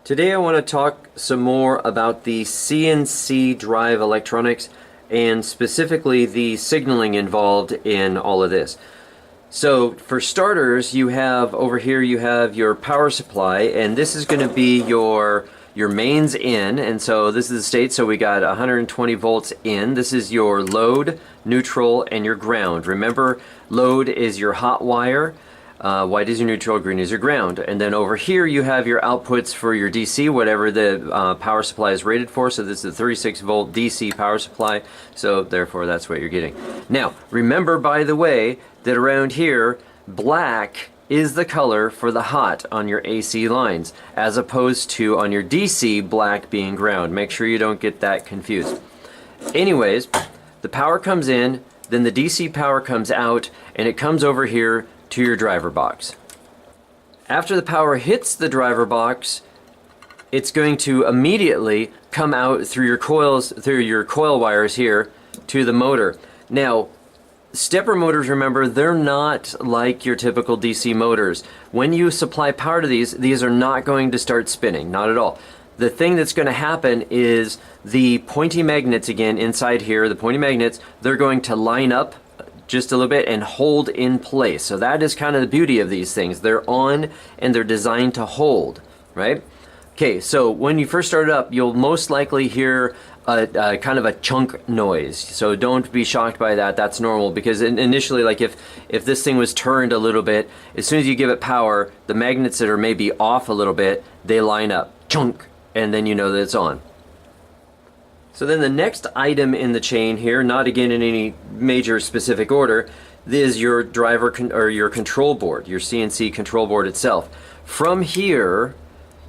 Today I want to talk some more about the CNC Drive Electronics and specifically the signaling involved in all of this. So for starters, you have over here you have your power supply, and this is going to be your mains in, and so this is the state. So we got 120 volts in. This is your load, neutral, and your ground. Remember, load is your hot wire. White is your neutral, green is your ground. And then over here you have your outputs for your DC, whatever the power supply is rated for. So this is a 36 volt DC power supply, so therefore that's what you're getting. Now, remember, by the way, that around here, black is the color for the hot on your AC lines, as opposed to on your DC, black being ground. Make sure you don't get that confused. Anyways, the power comes in, then the DC power comes out, and it comes over here to your driver box. After the power hits the driver box, it's going to immediately come out through your coils, through your coil wires here to the motor. Now, stepper motors, remember, they're not like your typical DC motors. When you supply power to these are not going to start spinning, not at all. The thing that's going to happen is the pointy magnets, again, inside here, the pointy magnets, they're going to line up just a little bit and hold in place. So that is kind of the beauty of these things. They're on and they're designed to hold, right? Okay, so when you first start it up, you'll most likely hear a kind of a chunk noise. So don't be shocked by that. That's normal, because initially, like if this thing was turned a little bit, as soon as you give it power, the magnets that are maybe off a little bit, they line up, chunk, and then you know that it's on. So then the next item in the chain here, not again in any major specific order, is your driver or your control board, your CNC control board itself. From here,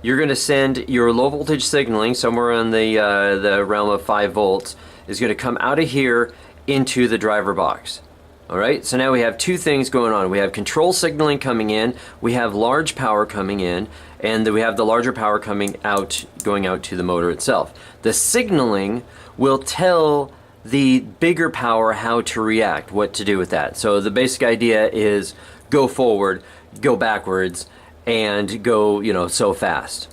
you're going to send your low voltage signaling somewhere in the realm of 5 volts is going to come out of here into the driver box. All right, so now we have two things going on. We have control signaling coming in, we have large power coming in, and then we have the larger power coming out, going out to the motor itself. The signaling will tell the bigger power how to react, what to do with that. So the basic idea is go forward, go backwards, and go, so fast.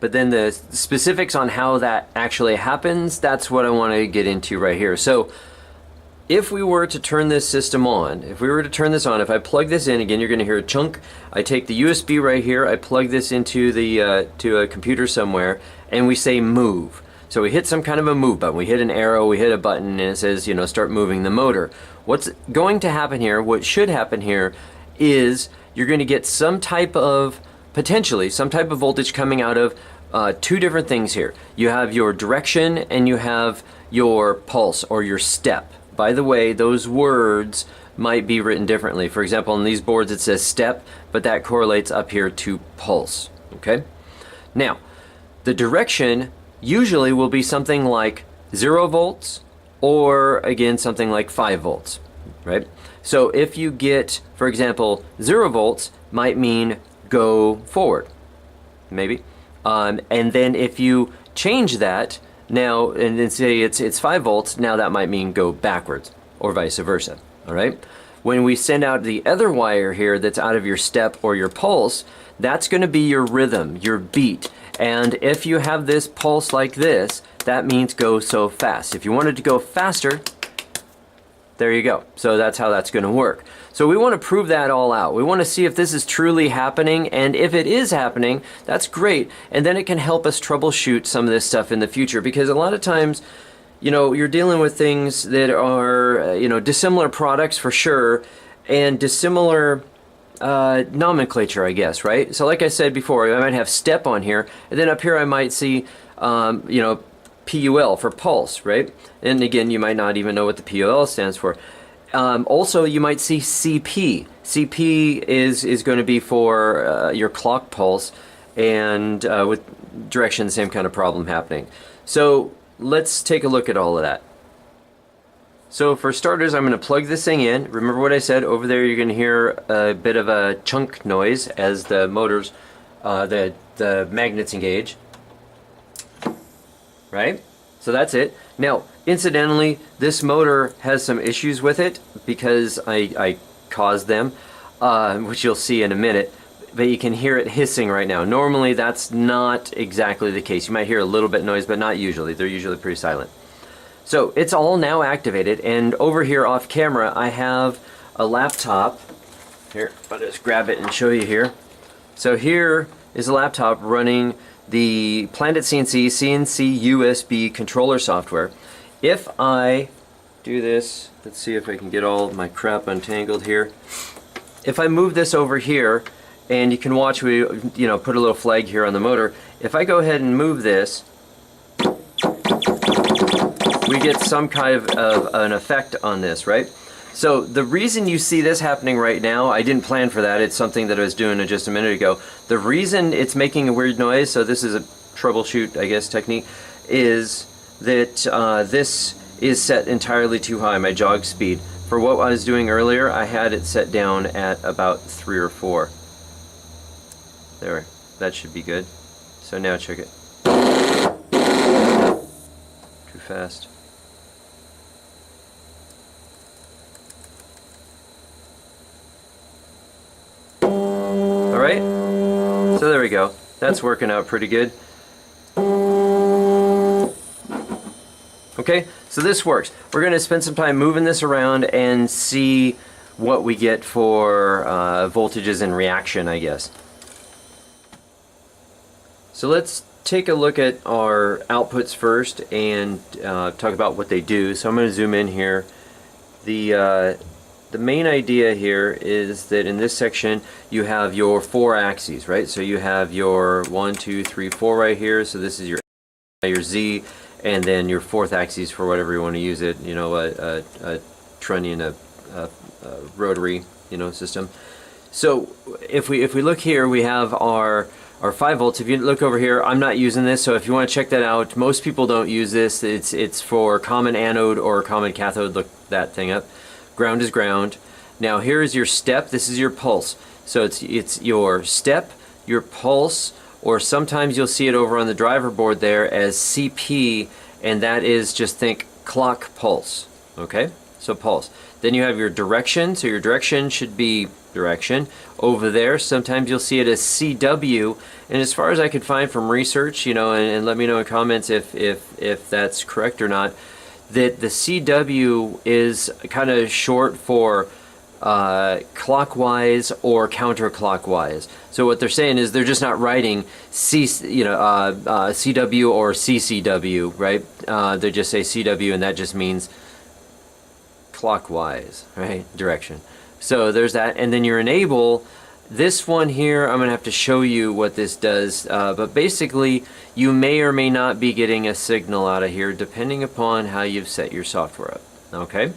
But then the specifics on how that actually happens, that's what I want to get into right here. So if we were to turn this system on, if I plug this in, again, you're going to hear a chunk. I take the USB right here, I plug this into the to a computer somewhere, and we say move. So we hit some kind of a move button. We hit an arrow, we hit a button, and it says, start moving the motor. What's going to happen here, what should happen here, is you're going to get potentially some type of voltage coming out of two different things here. You have your direction and you have your pulse or your step. By the way, those words might be written differently. For example, on these boards it says step, but that correlates up here to pulse, okay? Now, the direction usually will be something like 0 volts or, again, something like 5 volts, right? So if you get, for example, 0 volts might mean go forward, maybe. And then if you change that, now, and then say it's 5 volts, now that might mean go backwards, or vice versa, all right? When we send out the other wire here that's out of your step or your pulse, that's going to be your rhythm, your beat. And if you have this pulse like this, that means go so fast. If you wanted to go faster, there you go. So that's how that's going to work. So we want to prove that all out. We want to see if this is truly happening, and if it is happening, that's great. And then it can help us troubleshoot some of this stuff in the future, because a lot of times, you're dealing with things that are, dissimilar products for sure, and dissimilar nomenclature, I guess, right? So like I said before, I might have step on here, and then up here I might see, PUL for pulse, right? And again, you might not even know what the PUL stands for. Also, you might see CP. CP is going to be for your clock pulse, and with direction, the same kind of problem happening. So let's take a look at all of that. So for starters, I'm going to plug this thing in. Remember what I said, over there you're going to hear a bit of a chunk noise as the motors, the magnets engage. Right? So that's it. Now, incidentally, this motor has some issues with it because I caused them, which you'll see in a minute. but you can hear it hissing right now. Normally that's not exactly the case. You might hear a little bit noise, but not usually. They're usually pretty silent. So it's all now activated, and over here off camera I have a laptop. Here, I'll just grab it and show you here. So here is a laptop running the PlanetCNC CNC USB controller software. If I do this, let's see if I can get all my crap untangled here. If I move this over here, and you can watch, we put a little flag here on the motor. If I go ahead and move this, we get some kind of an effect on this, right? So the reason you see this happening right now, I didn't plan for that. It's something that I was doing just a minute ago. The reason it's making a weird noise, so this is a troubleshoot, I guess, technique, is that this is set entirely too high, my jog speed. For what I was doing earlier, I had it set down at about 3 or 4. There, that should be good. So now check it. Too fast. Alright, so there we go. That's working out pretty good. Okay, so this works. We're going to spend some time moving this around and see what we get for voltages and reaction, I guess. So let's take a look at our outputs first and talk about what they do. So I'm going to zoom in here. The main idea here is that in this section you have your 4 axes, right? So you have your 1, 2, 3, 4 right here. So this is your Z, and then your 4th axis for whatever you want to use it. A trunnion, a rotary, system. So if we look here, we have our 5 volts. If you look over here, I'm not using this, so if you want to check that out, most people don't use this. It's for common anode or common cathode. Look that thing up. Ground is ground. Now here is your step. This is your pulse. So it's your step, your pulse, or sometimes you'll see it over on the driver board there as CP, and that is, just think clock pulse. Okay, so pulse. Then you have your direction. So your direction should be direction over there. Sometimes you'll see it as CW, and as far as I could find from research, and let me know in comments if that's correct or not, that the CW is kind of short for clockwise or counterclockwise. So what they're saying is they're just not writing CW or CCW, right? They just say CW, and that just means clockwise, right? Direction. So there's that, and then your enable. This one here, I'm gonna have to show you what this does, but basically you may or may not be getting a signal out of here depending upon how you've set your software up. Okay,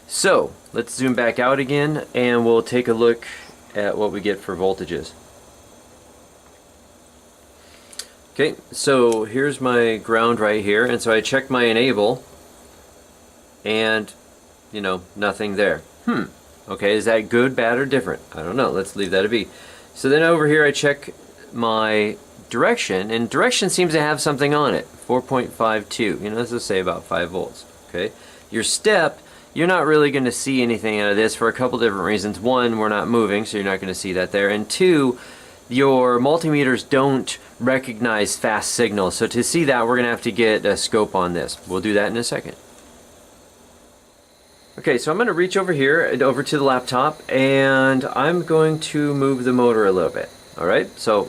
so let's zoom back out again and we'll take a look at what we get for voltages. Okay, so here's my ground right here, and so I check my enable and nothing there. Okay, is that good, bad, or different? I don't know. Let's leave that to be. So then over here I check my direction, and direction seems to have something on it. 4.52. Let's just say about 5 volts. Okay. Your step, you're not really going to see anything out of this for a couple different reasons. One, we're not moving, so you're not going to see that there. And two, your multimeters don't recognize fast signals. So to see that, we're going to have to get a scope on this. We'll do that in a second. Okay, so I'm going to reach over here and over to the laptop, and I'm going to move the motor a little bit. Alright, so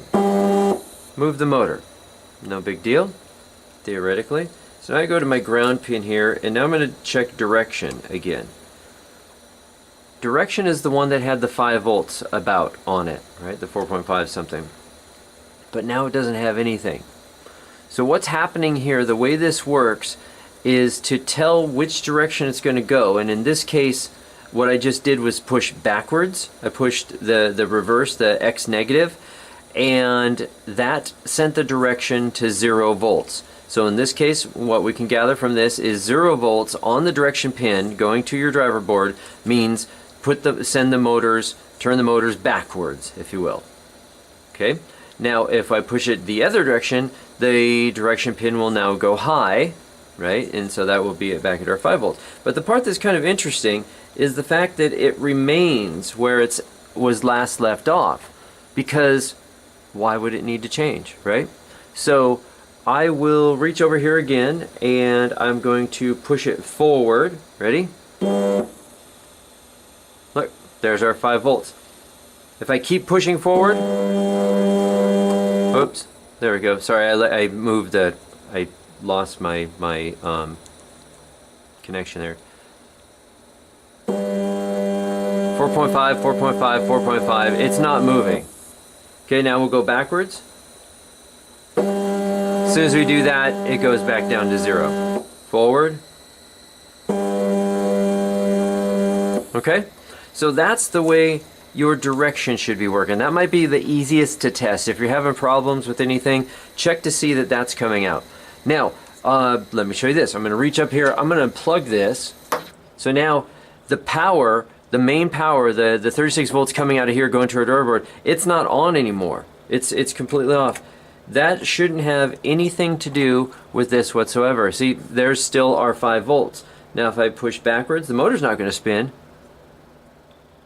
move the motor. No big deal, theoretically. So now I go to my ground pin here, and now I'm going to check direction again. Direction is the one that had the 5 volts about on it, right? The 4.5 something. But now it doesn't have anything. So what's happening here, the way this works, is to tell which direction it's going to go, and in this case what I just did was push backwards. I pushed the reverse, the X negative, and that sent the direction to 0 volts. So in this case, what we can gather from this is 0 volts on the direction pin going to your driver board means send the motors, turn the motors backwards, if you will. Okay, now if I push it the other direction, the direction pin will now go high, right? And so that will be back at our 5 volts. But the part that's kind of interesting is the fact that it remains where it was last left off. because why would it need to change, right? So I will reach over here again and I'm going to push it forward. Ready? Look, there's our 5 volts. If I keep pushing forward, oops, there we go. Sorry, I moved I lost my connection there. 4.5, 4.5, 4.5. It's not moving. Okay, now we'll go backwards. As soon as we do that, it goes back down to 0. Forward. Okay, so that's the way your direction should be working. That might be the easiest to test. If you're having problems with anything, check to see that that's coming out. Now, let me show you this. I'm going to reach up here. I'm going to unplug this. So now the power, the main power, the 36 volts coming out of here going to our board, it's not on anymore. It's completely off. That shouldn't have anything to do with this whatsoever. See, there's still our 5 volts. Now if I push backwards, the motor's not going to spin.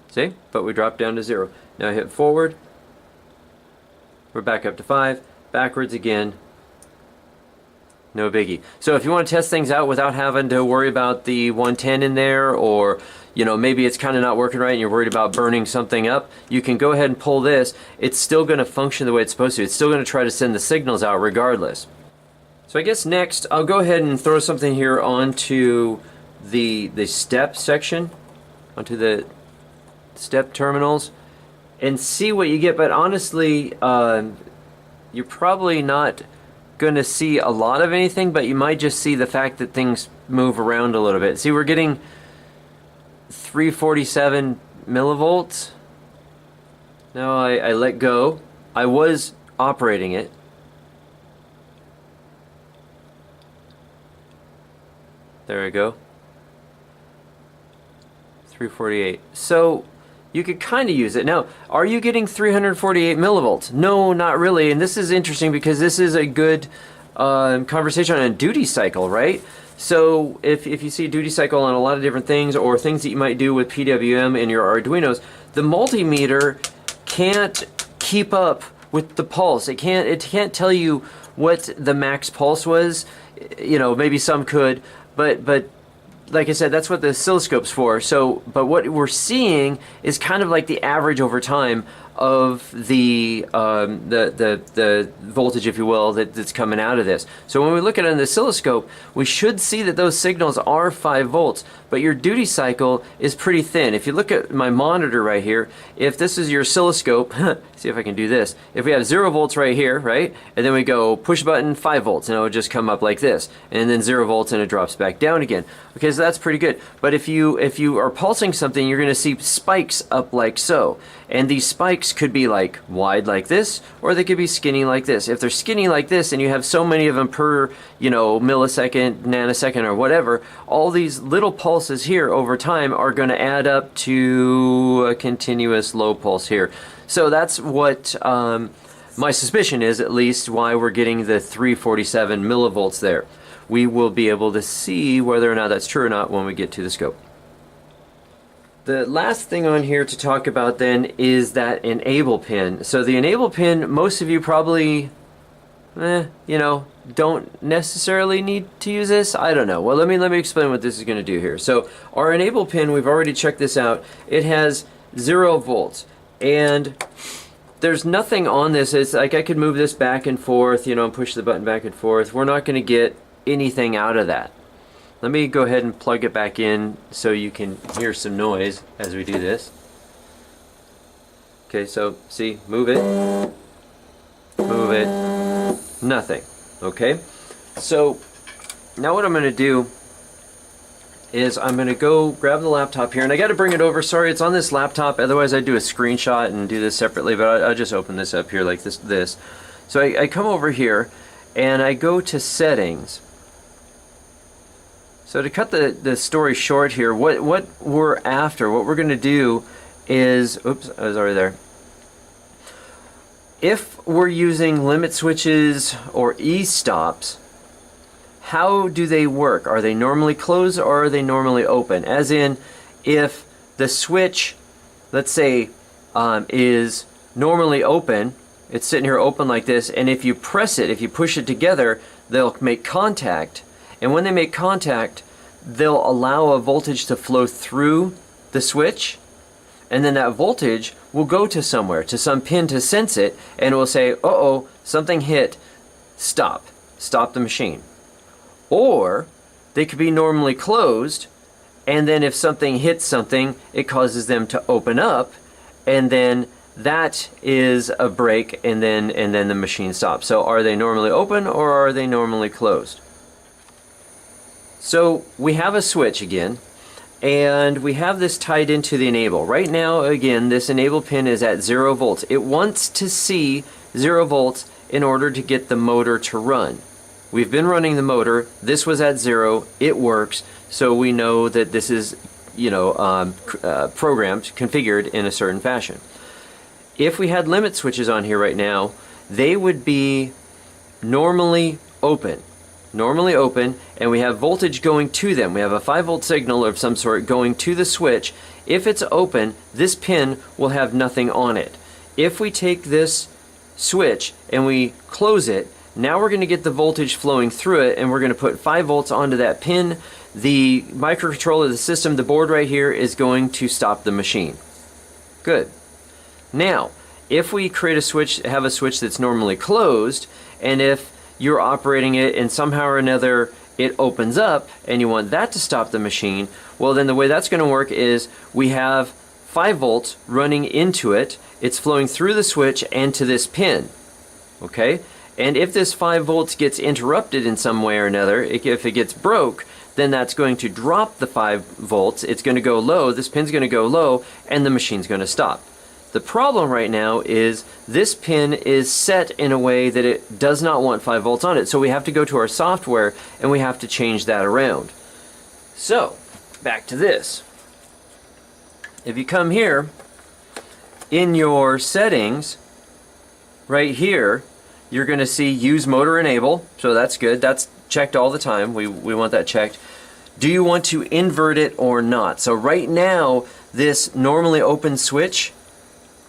See? But we drop down to 0. Now I hit forward. We're back up to 5. Backwards again. No biggie. So if you want to test things out without having to worry about the 110 in there, or you know, maybe it's kind of not working right and you're worried about burning something up, you can go ahead and pull this. It's still going to function the way it's supposed to. It's still going to try to send the signals out regardless. So I guess next I'll go ahead and throw something here onto the step section, onto the step terminals, and see what you get. But honestly, you're probably not going to see a lot of anything, but you might just see the fact that things move around a little bit. See, we're getting 347 millivolts. Now I let go. I was operating it. There we go. 348. So you could kind of use it. Now, are you getting 348 millivolts? No, not really. And this is interesting because this is a good conversation on a duty cycle, right? So if you see a duty cycle on a lot of different things, or things that you might do with PWM in your Arduinos, the multimeter can't keep up with the pulse. It can't tell you what the max pulse was. You know, maybe some could, but like I said, that's what the oscilloscope's for. So, but what we're seeing is kind of like the average over time of the voltage, if you will, that's coming out of this. So when we look at it on the oscilloscope, we should see that those signals are 5 volts, but your duty cycle is pretty thin. If you look at my monitor right here, if this is your oscilloscope, see if I can do this. If we have 0 volts right here, right, and then we go push button 5 volts, and it will just come up like this, and then 0 volts, and it drops back down again. Okay, so that's pretty good. But if you are pulsing something, you're going to see spikes up like so. And these spikes could be like wide like this, or they could be skinny like this. If they're skinny like this and you have so many of them per, you know, millisecond, nanosecond, or whatever, all these little pulses here over time are going to add up to a continuous low pulse here. So that's what my suspicion is, at least, why we're getting the 347 millivolts there. We will be able to see whether or not that's true or not when we get to the scope. The last thing on here to talk about then is that enable pin. So the enable pin, most of you probably, you know, don't necessarily need to use this. I don't know. Well, let me explain what this is going to do here. So our enable pin, we've already checked this out. It has 0 volts, and there's nothing on this. It's like I could move this back and forth, you know, and push the button back and forth. We're not going to get anything out of that. Let me go ahead and plug it back in so you can hear some noise as we do this. Okay, so see, move it, nothing. Okay, so now what I'm going to do is I'm going to go grab the laptop here, and I got to bring it over. Sorry, it's on this laptop. Otherwise, I'd do a screenshot and do this separately, but I'll just open this up here like this. So I come over here, and I go to settings. So to cut the story short here, what we're after, what we're going to do is, oops, I was already there. If we're using limit switches or e-stops, how do they work? Are they normally closed or are they normally open? As in, if the switch, let's say, is normally open. It's sitting here open like this, and if you press it, if you push it together, they'll make contact. And when they make contact, they'll allow a voltage to flow through the switch, and then that voltage will go to somewhere, to some pin to sense it, and it will say, uh-oh, something hit, stop the machine. Or they could be normally closed, and then if something hits something, it causes them to open up, and then that is a break, and then the machine stops. So are they normally open or are they normally closed? So we have a switch again, and we have this tied into the enable. Right now, again, this enable pin is at 0 volts. It wants to see 0 volts in order to get the motor to run. We've been running the motor. This was at 0. It works. So we know that this is, programmed, configured in a certain fashion. If we had limit switches on here right now, they would be normally open, and we have voltage going to them. We have a 5-volt signal of some sort going to the switch. If it's open, this pin will have nothing on it. If we take this switch and we close it, now we're going to get the voltage flowing through it, and we're going to put 5 volts onto that pin. The microcontroller, the system, the board right here is going to stop the machine. Good. Now, if we create a switch, have a switch that's normally closed, and if you're operating it and somehow or another it opens up and you want that to stop the machine, well then the way that's going to work is we have 5 volts running into it. It's flowing through the switch and to this pin. Okay? And if this 5 volts gets interrupted in some way or another, if it gets broke, then that's going to drop the 5 volts. It's going to go low, this pin's going to go low, and the machine's going to stop. The problem right now is this pin is set in a way that it does not want 5 volts on it. So we have to go to our software and we have to change that around. So, back to this. If you come here, in your settings, right here, you're going to see use motor enable. So that's good. That's checked all the time. We want that checked. Do you want to invert it or not? So right now, this normally open switch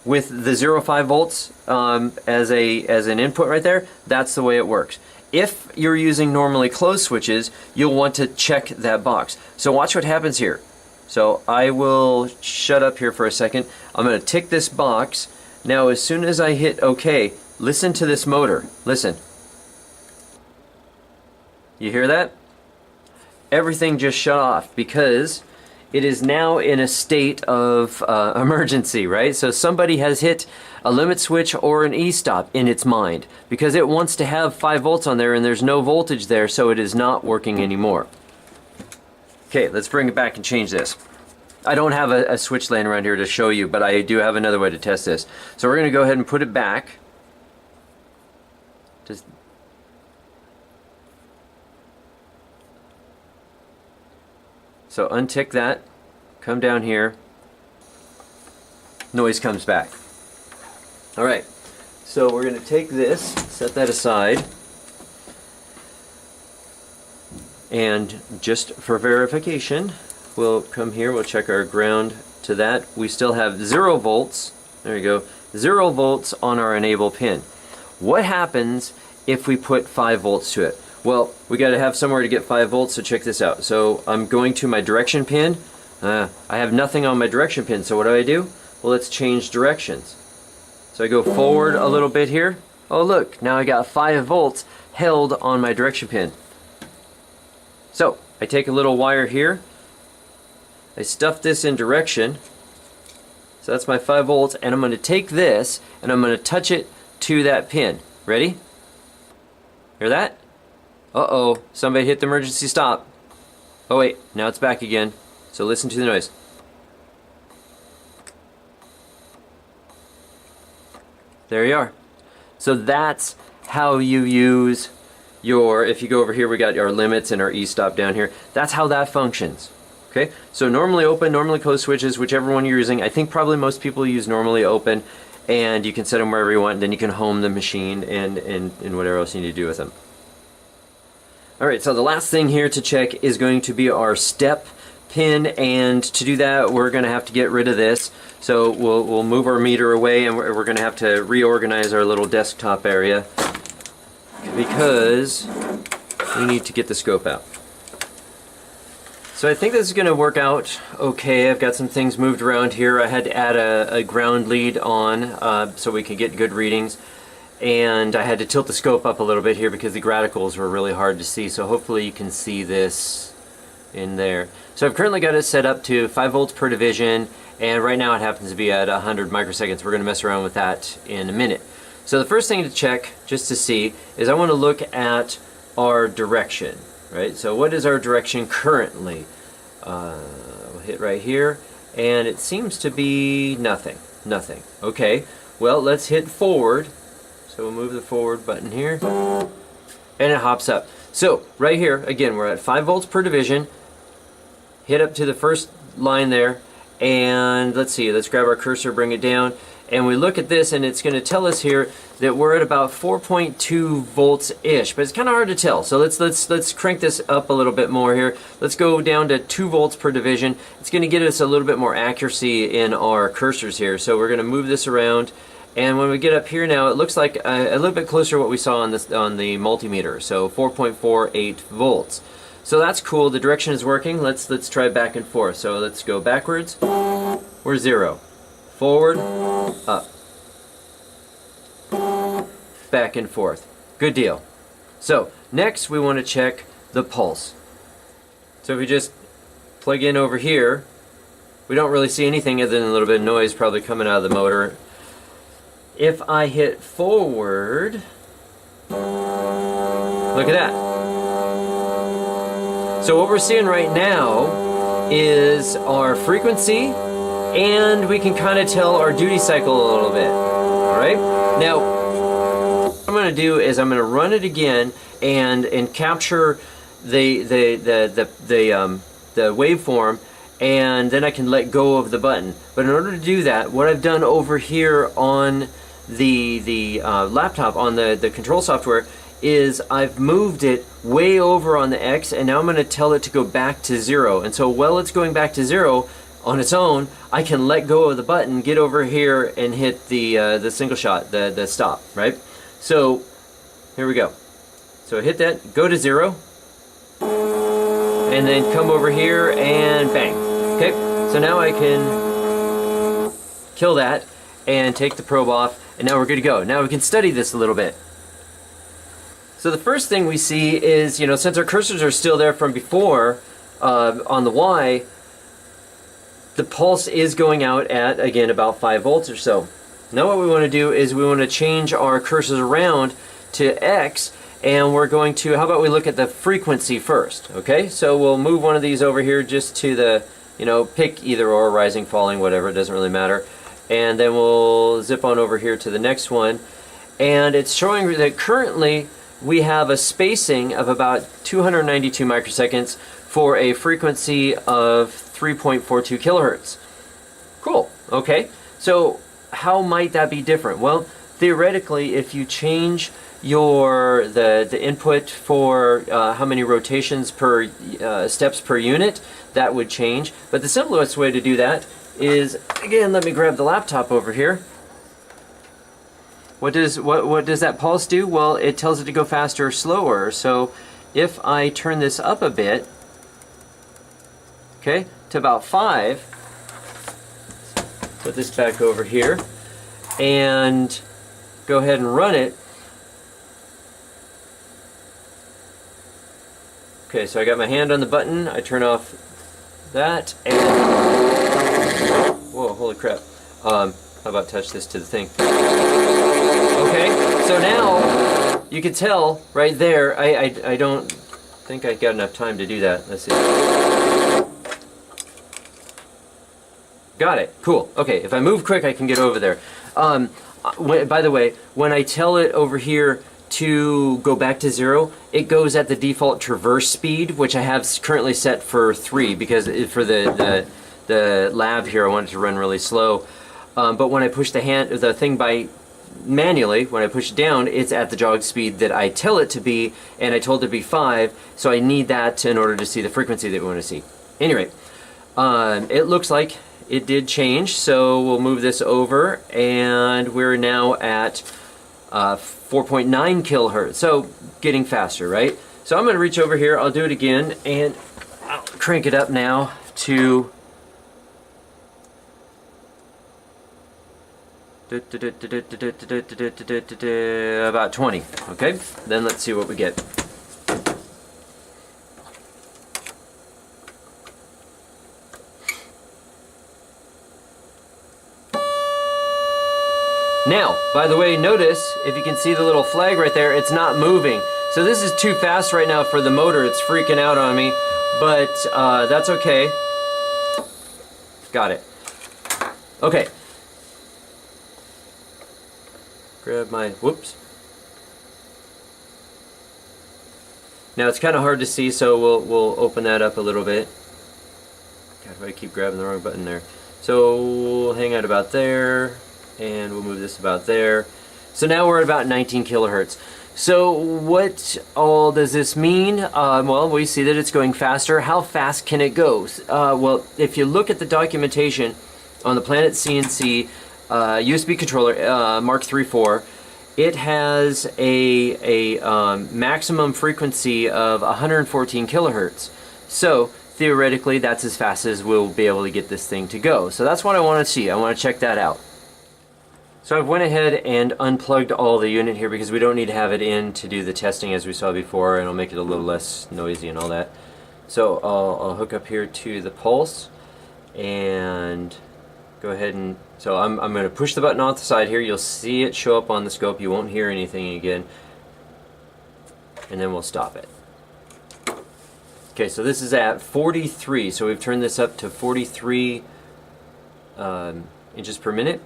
with the 0.5 volts as an input right there, that's the way it works. If you're using normally closed switches, you'll want to check that box. So watch what happens here. So I will shut up here for a second. I'm going to tick this box. Now as soon as I hit OK, listen to this motor. Listen. You hear that? Everything just shut off because it is now in a state of emergency, right? So somebody has hit a limit switch or an e-stop in its mind because it wants to have 5 volts on there and there's no voltage there, so it is not working anymore. Okay, let's bring it back and change this. I don't have a switch laying around here to show you, but I do have another way to test this. So we're going to go ahead and put it back. Just so untick that, come down here, noise comes back. Alright, so we're going to take this, set that aside, and just for verification, we'll come here, we'll check our ground to that. We still have 0 volts, there you go, 0 volts on our enable pin. What happens if we put 5 volts to it? Well, we got to have somewhere to get 5 volts, so check this out. So I'm going to my direction pin. I have nothing on my direction pin, so what do? Well, let's change directions. So I go forward a little bit here. Oh look, now I got 5 volts held on my direction pin. So I take a little wire here. I stuff this in direction. So that's my 5 volts, and I'm going to take this and I'm going to touch it to that pin. Ready? Hear that? Uh-oh, somebody hit the emergency stop. Oh wait, now it's back again. So listen to the noise. There you are. So that's how you use your, if you go over here, we got our limits and our e-stop down here. That's how that functions. Okay, so normally open, normally closed switches, whichever one you're using. I think probably most people use normally open, and you can set them wherever you want, and then you can home the machine and whatever else you need to do with them. Alright, so the last thing here to check is going to be our step pin, and to do that we're going to have to get rid of this. So we'll move our meter away, and we're going to have to reorganize our little desktop area because we need to get the scope out. So I think this is going to work out okay. I've got some things moved around here. I had to add a ground lead on so we could get good readings. And I had to tilt the scope up a little bit here because the graticles were really hard to see. So hopefully you can see this in there. So I've currently got it set up to 5 volts per division. And right now it happens to be at 100 microseconds. We're going to mess around with that in a minute. So the first thing to check, just to see, is I want to look at our direction, right? So what is our direction currently? We'll hit right here, and it seems to be nothing. Okay, well, let's hit forward. So we'll move the forward button here, and it hops up. So right here, again, we're at 5 volts per division. Hit up to the first line there. And let's see, let's grab our cursor, bring it down, and we look at this, and it's going to tell us here that we're at about 4.2 volts-ish, but it's kind of hard to tell. So let's crank this up a little bit more here. Let's go down to 2 volts per division. It's going to get us a little bit more accuracy in our cursors here. So we're going to move this around, and when we get up here now, it looks like a little bit closer to what we saw on the multimeter. So 4.48 volts. So that's cool. The direction is working. Let's try back and forth. So let's go backwards. We're 0. Forward, up. Back and forth. Good deal. So next we want to check the pulse. So if we just plug in over here, we don't really see anything other than a little bit of noise probably coming out of the motor. If I hit forward, look at that. So what we're seeing right now is our frequency, and we can kind of tell our duty cycle a little bit. All right. Now, what I'm going to do is I'm going to run it again and capture the waveform, and then I can let go of the button. But in order to do that, what I've done over here on the laptop, on the control software, is I've moved it way over on the X, and now I'm going to tell it to go back to 0. And so while it's going back to 0 on its own, I can let go of the button, get over here, and hit the single shot, the stop, right? So here we go. So hit that, go to 0, and then come over here and bang. Okay, so now I can kill that and take the probe off, and now we're good to go. Now we can study this a little bit. So the first thing we see is, since our cursors are still there from before on the Y, the pulse is going out at, again, about 5 volts or so. Now what we want to do is we want to change our cursors around to X, and we're going to, how about we look at the frequency first, okay? So we'll move one of these over here just to the, pick either or, rising, falling, whatever, it doesn't really matter. And then we'll zip on over here to the next one, and it's showing that currently we have a spacing of about 292 microseconds for a frequency of 3.42 kilohertz. Cool. Okay. So how might that be different? Well, theoretically, if you change the input for how many rotations per steps per unit, that would change. But the simplest way to do that is, again, let me grab the laptop over here. What does that pulse do? Well, it tells it to go faster or slower. So if I turn this up a bit, okay, to about 5, put this back over here, and go ahead and run it. Okay, so I got my hand on the button, I turn off that, and whoa, holy crap. How about touch this to the thing? Okay, so now you can tell right there, I don't think I got enough time to do that. Let's see. Got it. Cool. Okay, if I move quick, I can get over there. By the way, when I tell it over here to go back to 0, it goes at the default traverse speed, which I have currently set for 3 because for the lab here, I want it to run really slow. But when I push the thing by manually, when I push it down, it's at the jog speed that I tell it to be, and I told it to be 5, so I need that in order to see the frequency that we want to see. Anyway, it looks like it did change, so we'll move this over, and we're now at 4.9 kilohertz, so getting faster, right? So I'm going to reach over here, I'll do it again, and I'll crank it up now to about 20, okay? Then let's see what we get. Now, by the way, notice, if you can see the little flag right there, it's not moving. So this is too fast right now for the motor. It's freaking out on me, but that's okay. Got it. Okay. Grab my, whoops. Now it's kind of hard to see, so we'll open that up a little bit. God, if I keep grabbing the wrong button there. So we'll hang out about there, and we'll move this about there. So now we're at about 19 kilohertz. So what all does this mean? Well, we see that it's going faster. How fast can it go? Well, if you look at the documentation on the PlanetCNC USB controller, Mark III 4, it has a maximum frequency of 114 kilohertz. So theoretically, that's as fast as we'll be able to get this thing to go. So that's what I want to see. I want to check that out. So I've went ahead and unplugged all the unit here because we don't need to have it in to do the testing as we saw before, and it'll make it a little less noisy and all that. So I'll hook up here to the pulse and go ahead and, so I'm going to push the button off the side here. You'll see it show up on the scope. You won't hear anything again. And then we'll stop it. Okay, so this is at 43. So we've turned this up to 43 inches per minute.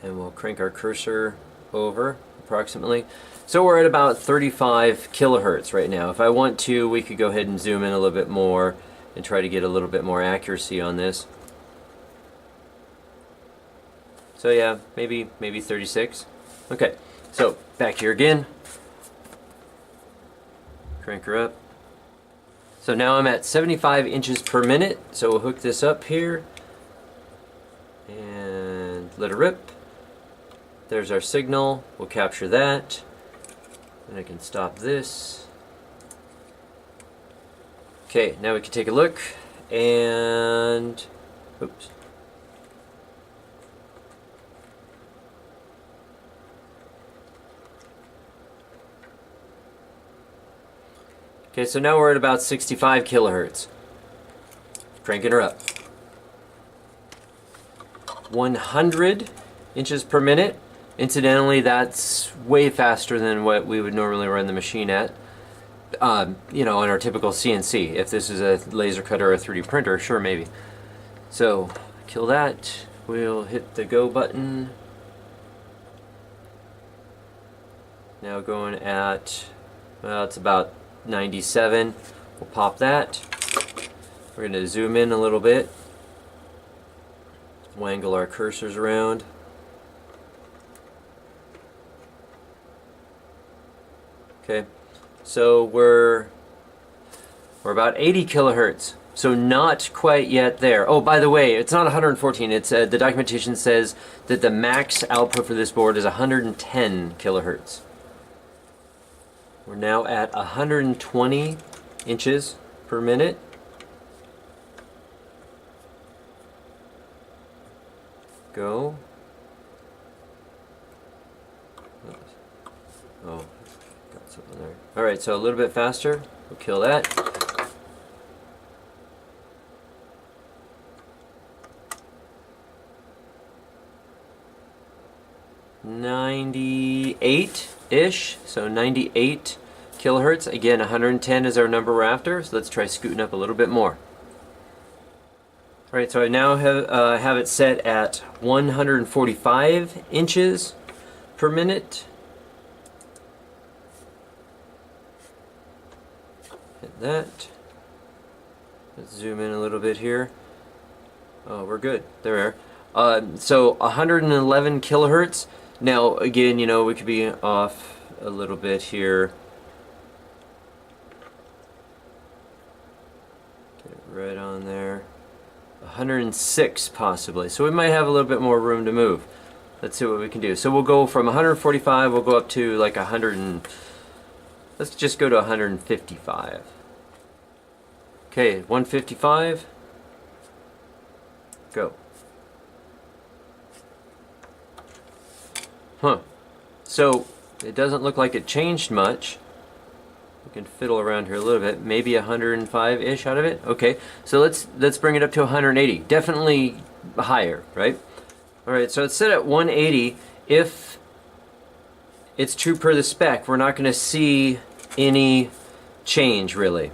And we'll crank our cursor over approximately. So we're at about 35 kilohertz right now. If I want to, we could go ahead and zoom in a little bit more and try to get a little bit more accuracy on this. So yeah, maybe 36. Okay, so back here again. Crank her up. So now I'm at 75 inches per minute. So we'll hook this up here and let it rip. There's our signal. We'll capture that. And I can stop this. Okay, now we can take a look and, oops. Okay, so now we're at about 65 kilohertz. Cranking her up. 100 inches per minute. Incidentally, that's way faster than what we would normally run the machine at. You know, on our typical CNC. If this is a laser cutter or a 3D printer, sure, maybe. So, kill that. We'll hit the go button. Now going at, well, it's about 97. We'll pop that. We're going to zoom in a little bit. Wangle our cursors around. Okay, so we're about 80 kilohertz. So not quite yet there. Oh, by the way, it's not 114. It's the documentation says that the max output for this board is 110 kilohertz. We're now at 120 inches per minute. Go. Oh, got something there. All right, so a little bit faster. We'll kill that. .98-ish, so 98 kilohertz. Again, 110 is our number we're after, so let's try scooting up a little bit more. Alright, so I now have it set at 145 inches per minute. Hit that. Let's zoom in a little bit here. Oh, we're good. There we are. So 111 kilohertz. Now, again, you know, we could be off a little bit here. Get it right on there. 106 possibly. So we might have a little bit more room to move. Let's see what we can do. So we'll go from 145, we'll go up to like 100 and, let's just go to 155. Okay, 155, go. Huh. So it doesn't look like it changed much. We can fiddle around here a little bit, maybe 105-ish out of it. Okay, so let's bring it up to 180. Definitely higher, right? All right, so it's set at 180. If it's true per the spec, we're not going to see any change really.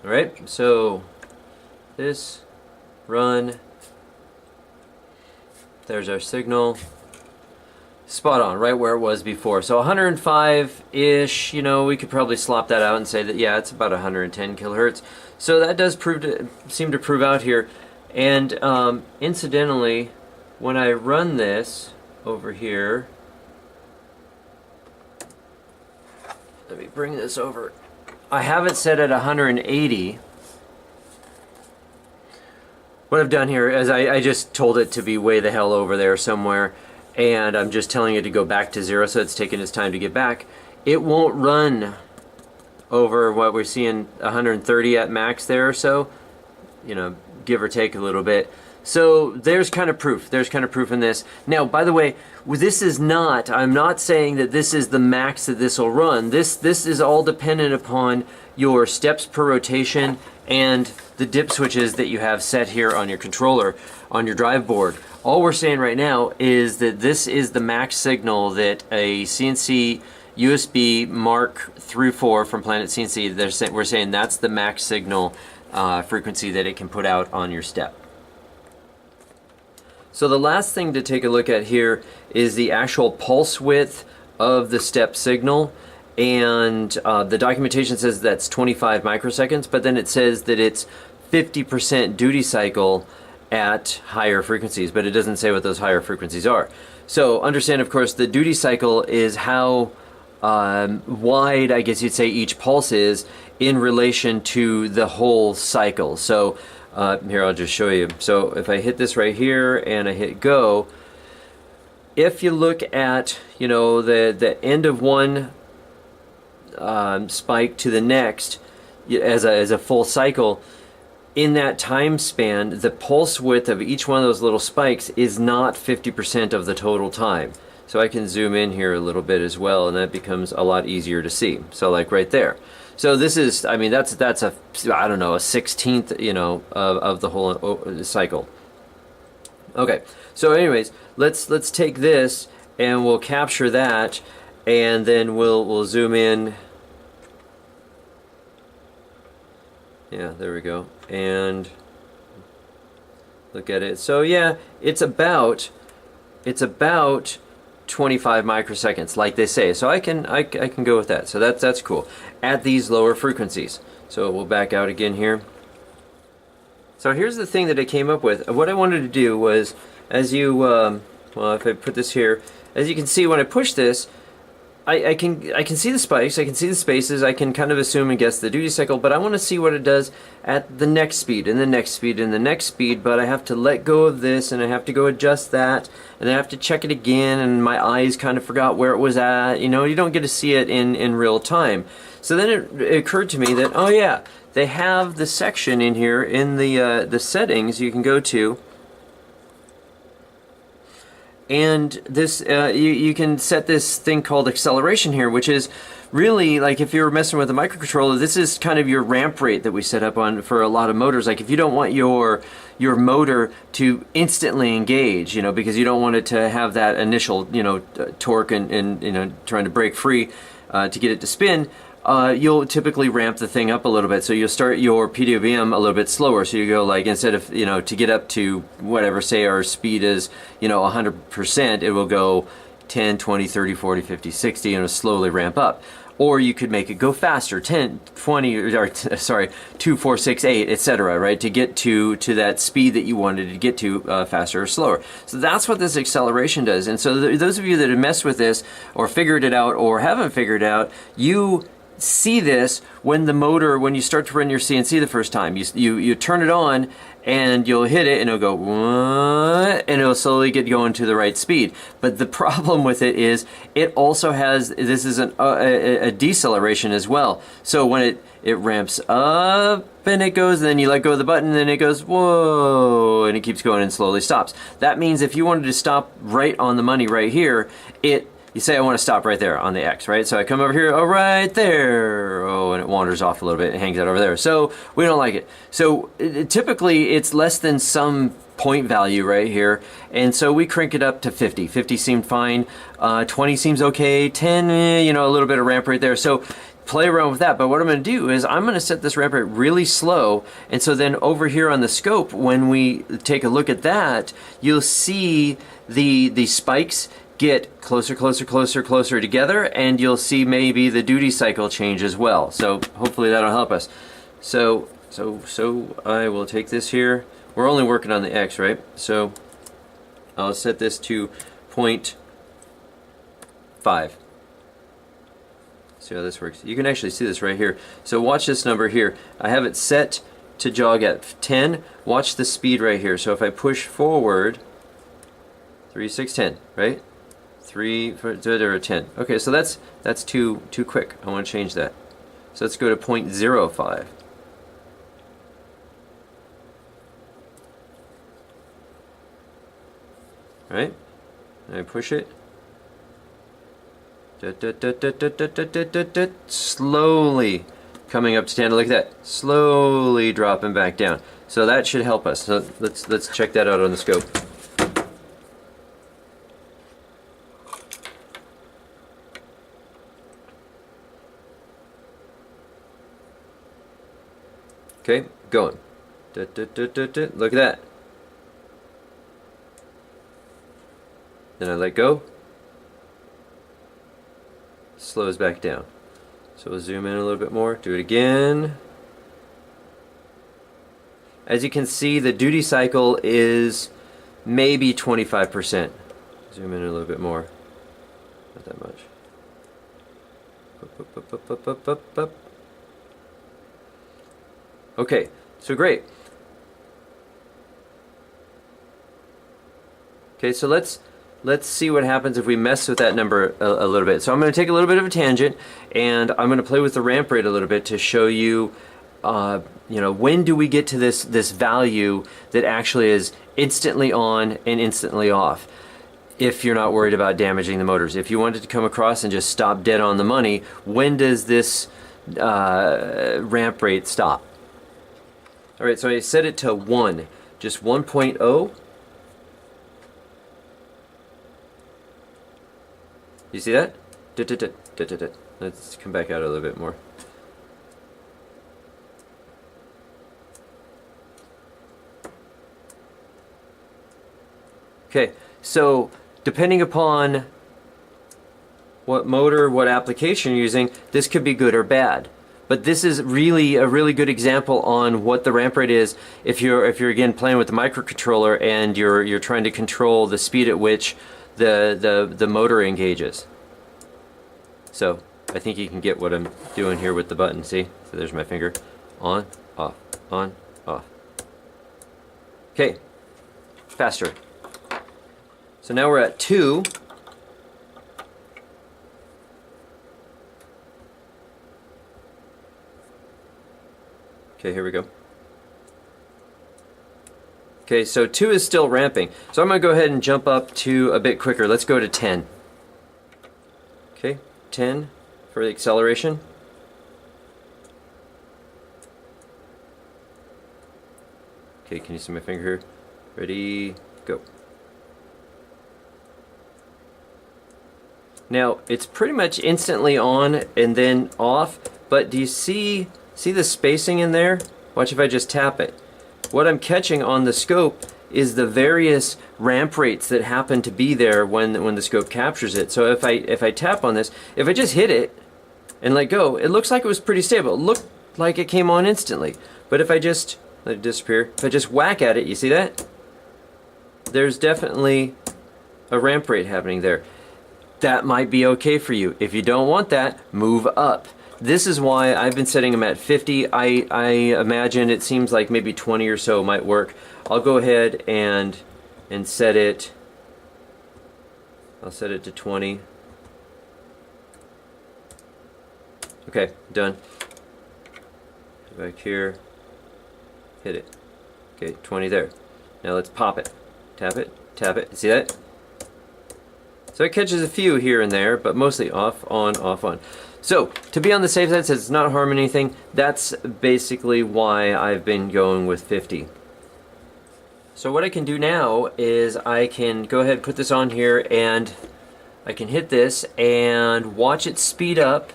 All right, so this, run. There's our signal. Spot on, right where it was before. So 105-ish, you know, we could probably slop that out and say that, yeah, it's about 110 kilohertz. So that does seem to prove out here. And incidentally, when I run this over here, let me bring this over. I have it set at 180. What I've done here is I just told it to be way the hell over there somewhere, and I'm just telling it to go back to 0, so it's taking its time to get back. It won't run over what we're seeing 130 at max there or so, you know, give or take a little bit. So there's kind of proof. There's kind of proof in this. Now, by the way, this is not, I'm not saying that this is the max that this will run. This is all dependent upon your steps per rotation and the dip switches that you have set here on your controller, on your drive board. All we're saying right now is that this is the max signal that a CNC USB Mark through 4 from PlanetCNC, we're saying that's the max signal frequency that it can put out on your step. So the last thing to take a look at here is the actual pulse width of the step signal, and the documentation says that's 25 microseconds, but then it says that it's 50% duty cycle at higher frequencies, but it doesn't say what those higher frequencies are. So understand, of course, the duty cycle is how wide, I guess you'd say, each pulse is in relation to the whole cycle. So here, I'll just show you. So if I hit this right here and I hit go, if you look at, you know, the end of one spike to the next as a full cycle, in that time span, the pulse width of each one of those little spikes is not 50% of the total time. So I can zoom in here a little bit as well, and that becomes a lot easier to see. So like right there. So this is, I mean, that's a, I don't know, a 16th, you know, of the whole cycle. Okay, so anyways, let's take this and we'll capture that, and then we'll zoom in. Yeah, there we go. And look at it. So yeah, it's about 25 microseconds, like they say. So I can go with that. So that's cool at these lower frequencies. So we'll back out again here. So here's the thing that I came up with. What I wanted to do was, as you well, if I put this here, as you can see, when I push this, I can see the spikes, I can see the spaces, I can kind of assume and guess the duty cycle, but I want to see what it does at the next speed, and the next speed, and the next speed, but I have to let go of this, and I have to go adjust that, and I have to check it again, and my eyes kind of forgot where it was at. You know, you don't get to see it in real time. So then it occurred to me that, oh yeah, they have the section in here in the settings you can go to, and this you can set this thing called acceleration here, which is really, like, if you're messing with a microcontroller, this is kind of your ramp rate that we set up on for a lot of motors. Like if you don't want your motor to instantly engage, you know, because you don't want it to have that initial, you know, torque and you know, trying to break free to get it to spin, you'll typically ramp the thing up a little bit. So you'll start your PWM a little bit slower. So you go, like, instead of, you know, to get up to whatever, say our speed is, you know, 100%, it will go 10, 20, 30, 40, 50, 60, and it'll slowly ramp up. Or you could make it go faster, 10, 20, or sorry, 2, 4, 6, 8, etc., right, to get to that speed that you wanted to get to faster or slower. So that's what this acceleration does. And so those of you that have messed with this or figured it out or haven't figured it out, you see this when when you start to run your CNC the first time. You turn it on and you'll hit it and it'll go, and it'll slowly get going to the right speed. But the problem with it is it also has, this is a deceleration as well. So when it ramps up and it goes, and then you let go of the button and then it goes, whoa, and it keeps going and slowly stops. That means if you wanted to stop right on the money right here, you say I want to stop right there on the X, right? So I come over here, oh, right there. Oh, and it wanders off a little bit and hangs out over there. So we don't like it. So typically it's less than some point value right here. And so we crank it up to 50. 50 seemed fine. 20 seems okay. 10, a little bit of ramp right there. So play around with that. But what I'm going to do is I'm going to set this ramp rate really slow. And so then over here on the scope, when we take a look at that, you'll see the spikes get closer together, and you'll see maybe the duty cycle change as well. So hopefully that'll help us. So I will take this here. We're only working on the X, right? So I'll set this to 0.5. See how this works. You can actually see this right here. So watch this number here. I have it set to jog at 10. Watch the speed right here. So if I push forward, 3, 6, 10, right? 3, 4, 10. Okay, so that's too quick. I want to change that. So let's go to 0.05. Right? And I push it. Slowly coming up to 10. Look at that. Slowly dropping back down. So that should help us. So let's check that out on the scope. Okay, going. Look at that. Then I let go. Slows back down. So we'll zoom in a little bit more. Do it again. As you can see, the duty cycle is maybe 25%. Zoom in a little bit more. Not that much. Up. Okay, so great. Okay, so let's see what happens if we mess with that number a little bit. So I'm going to take a little bit of a tangent, and I'm going to play with the ramp rate a little bit to show you, when do we get to this value that actually is instantly on and instantly off. If you're not worried about damaging the motors. If you wanted to come across and just stop dead on the money, when does this ramp rate stop? All right, so I set it to 1, just 1.0. You see that? Let's come back out a little bit more. Okay, so depending upon what motor, what application you're using, this could be good or bad. But this is really a really good example on what the ramp rate is if you're again playing with the microcontroller and you're trying to control the speed at which the motor engages. So I think you can get what I'm doing here with the button. See? So there's my finger. On, off, on, off. Okay, faster. So now we're at 2. Okay, here we go. Okay, so 2 is still ramping. So I'm going to go ahead and jump up to a bit quicker. Let's go to 10. Okay, 10 for the acceleration. Okay, can you see my finger here? Ready, go. Now, it's pretty much instantly on and then off, but do you see the spacing in there? Watch if I just tap it. What I'm catching on the scope is the various ramp rates that happen to be there when the scope captures it. So if I tap on this, if I just hit it and let go, it looks like it was pretty stable. It looked like it came on instantly. But if I just let it disappear, if I just whack at it, you see that? There's definitely a ramp rate happening there. That might be okay for you. If you don't want that, move up. This is why I've been setting them at 50. I imagine it seems like maybe 20 or so might work. I'll go ahead and set it. I'll set it to 20. Okay, done. Go back here. Hit it. Okay, 20 there. Now let's pop it. Tap it, tap it. See that? So it catches a few here and there, but mostly off, on, off, on. So, to be on the safe side, since it's not harming anything, that's basically why I've been going with 50. So what I can do now is I can go ahead and put this on here, and I can hit this and watch it speed up.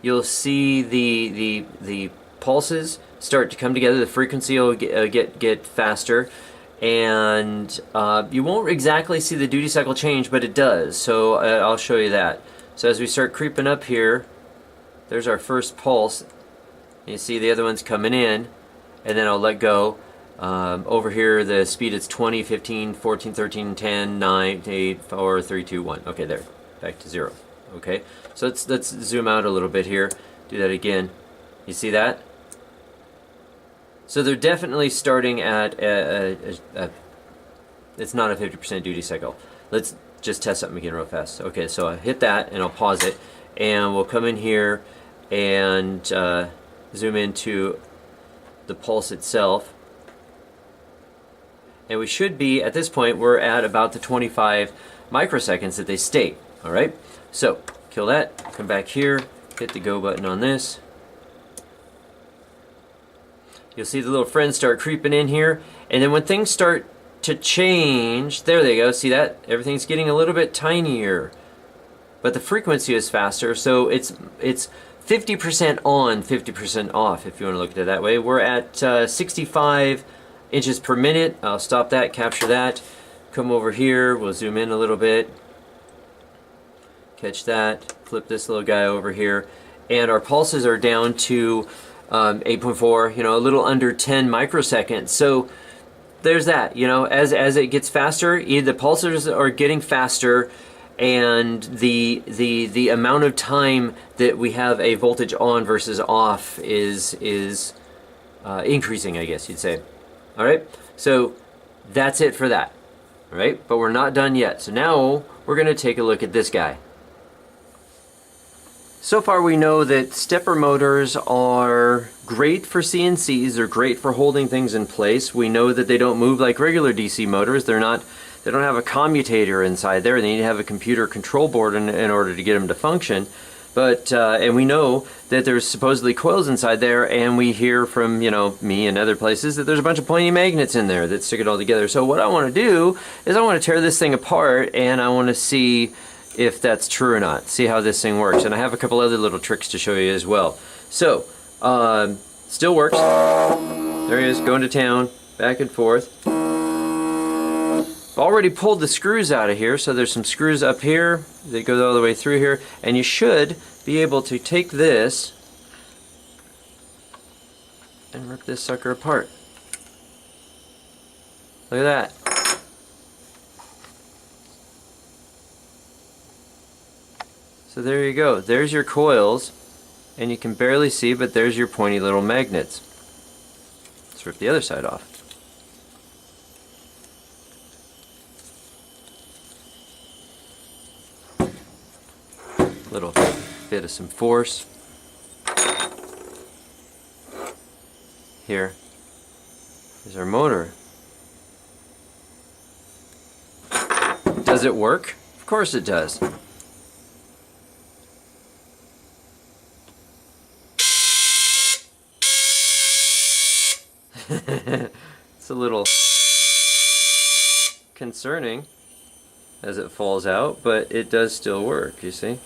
You'll see the pulses start to come together. The frequency will get faster, and you won't exactly see the duty cycle change, but it does. So I'll show you that. So as we start creeping up here, there's our first pulse. You see the other one's coming in, and then I'll let go. Over here the speed is 20, 15, 14, 13, 10, 9, 8, 4, 3, 2, 1. Okay, there, back to 0. Okay, so let's zoom out a little bit here. Do that again. You see that? So they're definitely starting at it's not a 50% duty cycle. Let's just test something again real fast. Okay, so I hit that and I'll pause it, and we'll come in here and zoom into the pulse itself. And we should be, at this point, we're at about the 25 microseconds that they state. Alright, so kill that, come back here, hit the go button on this. You'll see the little friends start creeping in here, and then when things start to change, there they go, see that? Everything's getting a little bit tinier, but the frequency is faster, so it's 50% on, 50% off, if you want to look at it that way. We're at 65 inches per minute. I'll stop that, capture that, come over here, we'll zoom in a little bit, catch that, flip this little guy over here, and our pulses are down to 8.4, you know, a little under 10 microseconds. So there's that, you know, as it gets faster, the pulses are getting faster, and the amount of time that we have a voltage on versus off is increasing, I guess you'd say. All right, so that's it for that. All right, but we're not done yet. So now we're going to take a look at this guy. So far we know that stepper motors are great for CNCs. They're great for holding things in place. We know that they don't move like regular DC motors. They don't have a commutator inside there. They need to have a computer control board in order to get them to function. But and we know that there's supposedly coils inside there, and we hear from, you know, me and other places that there's a bunch of pointy magnets in there that stick it all together. So what I want to do is I want to tear this thing apart, and I want to see if that's true or not. See how this thing works. And I have a couple other little tricks to show you as well. So still works. There he is, going to town, back and forth. Already pulled the screws out of here, so there's some screws up here that go all the way through here, and you should be able to take this and rip this sucker apart. Look at that. So there you go. There's your coils, and you can barely see, but there's your pointy little magnets. Let's rip the other side off. Little bit of some force. Here is our motor. Does it work? Of course it does. It's a little concerning as it falls out, but it does still work, you see?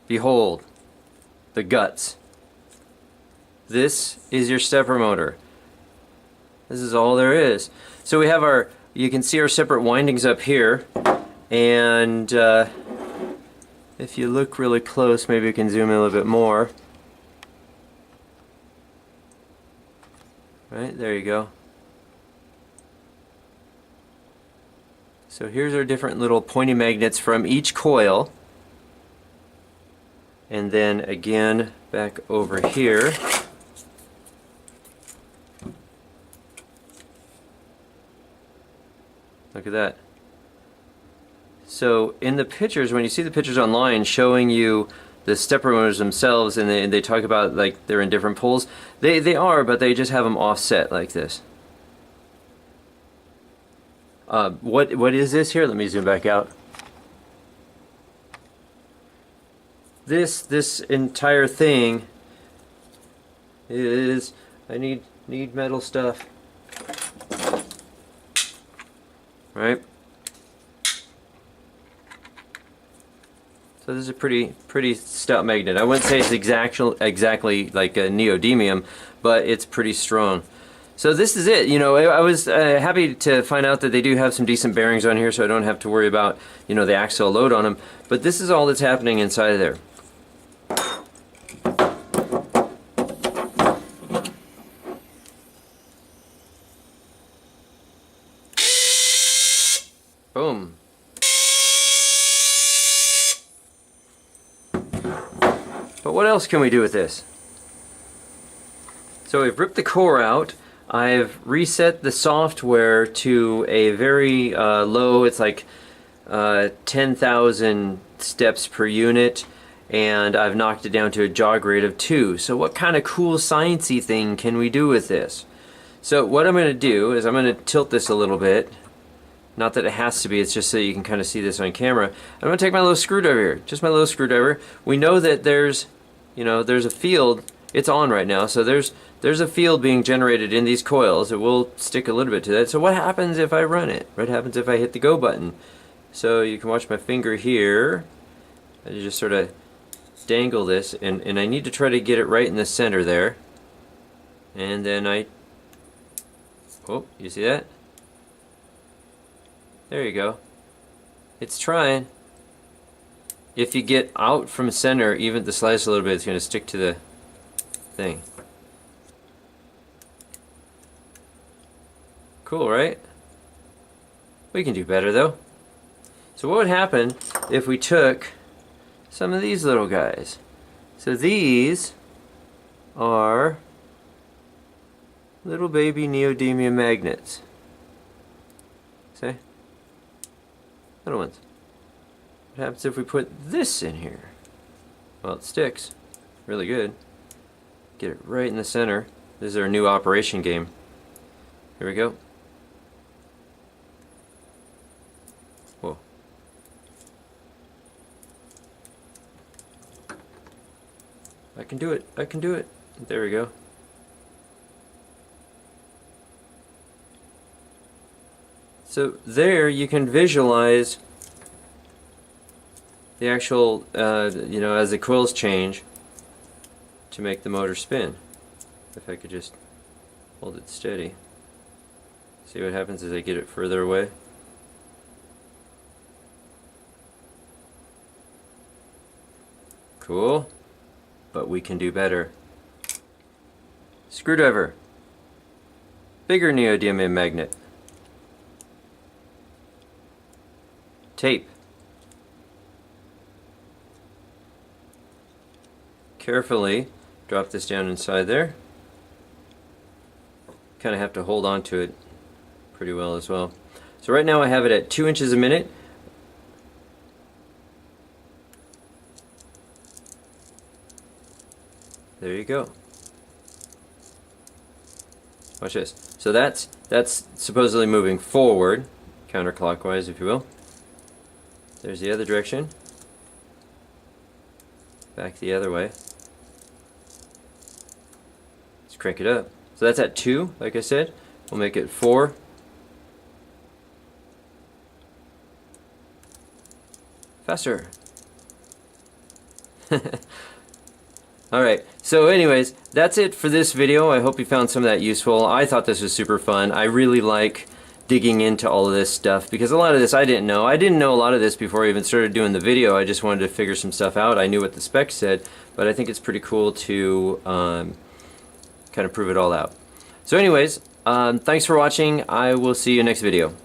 Behold, the guts. This is your stepper motor. This is all there is. So we have our, you can see our separate windings up here, And if you look really close, maybe we can zoom in a little bit more. Right, there you go. So here's our different little pointy magnets from each coil. And then again, back over here. Look at that. So in the pictures, when you see the pictures online showing you the stepper motors themselves, and they talk about like they're in different poles, they are, but they just have them offset like this. What is this here? Let me zoom back out. This entire thing is, I need metal stuff. Right? So this is a pretty stout magnet. I wouldn't say it's exactly like a neodymium, but it's pretty strong. So this is it. You know, I was happy to find out that they do have some decent bearings on here, so I don't have to worry about, you know, the axial load on them. But this is all that's happening inside of there. Boom. But what else can we do with this? So we've ripped the core out. I've reset the software to a very low, it's like 10,000 steps per unit, and I've knocked it down to a jog rate of 2. So what kind of cool sciencey thing can we do with this? So what I'm going to do is I'm going to tilt this a little bit. Not that it has to be, it's just so you can kind of see this on camera. I'm going to take my little screwdriver here, just my little screwdriver. We know that there's, you know, there's a field. It's on right now, so there's a field being generated in these coils. It will stick a little bit to that. So what happens if I run it? What happens if I hit the go button? So you can watch my finger here. I just sort of dangle this, and I need to try to get it right in the center there. And then oh, you see that? There you go. It's trying. If you get out from center, even the slice a little bit, it's going to stick to the thing. Cool, right? We can do better though. So what would happen if we took some of these little guys? So these are little baby neodymium magnets. See? Little ones. What happens if we put this in here? Well, it sticks really good. Get it right in the center. This is our new operation game. Here we go. Whoa. I can do it. I can do it. There we go. So there you can visualize the actual, you know, as the coils change to make the motor spin. If I could just hold it steady. See what happens as I get it further away? Cool. But we can do better. Screwdriver. Bigger neodymium magnet. Tape. Carefully drop this down inside there. Kind of have to hold on to it pretty well as well. So right now I have it at 2 inches a minute. There you go. Watch this. So that's supposedly moving forward, counterclockwise if you will. There's the other direction. Back the other way. Let's crank it up. So that's at 2, like I said. We'll make it 4. Faster. Alright, so anyways, that's it for this video. I hope you found some of that useful. I thought this was super fun. I really like digging into all of this stuff, because a lot of this I didn't know. I didn't know a lot of this before I even started doing the video. I just wanted to figure some stuff out. I knew what the specs said, but I think it's pretty cool to kind of prove it all out. So anyways, thanks for watching. I will see you next video.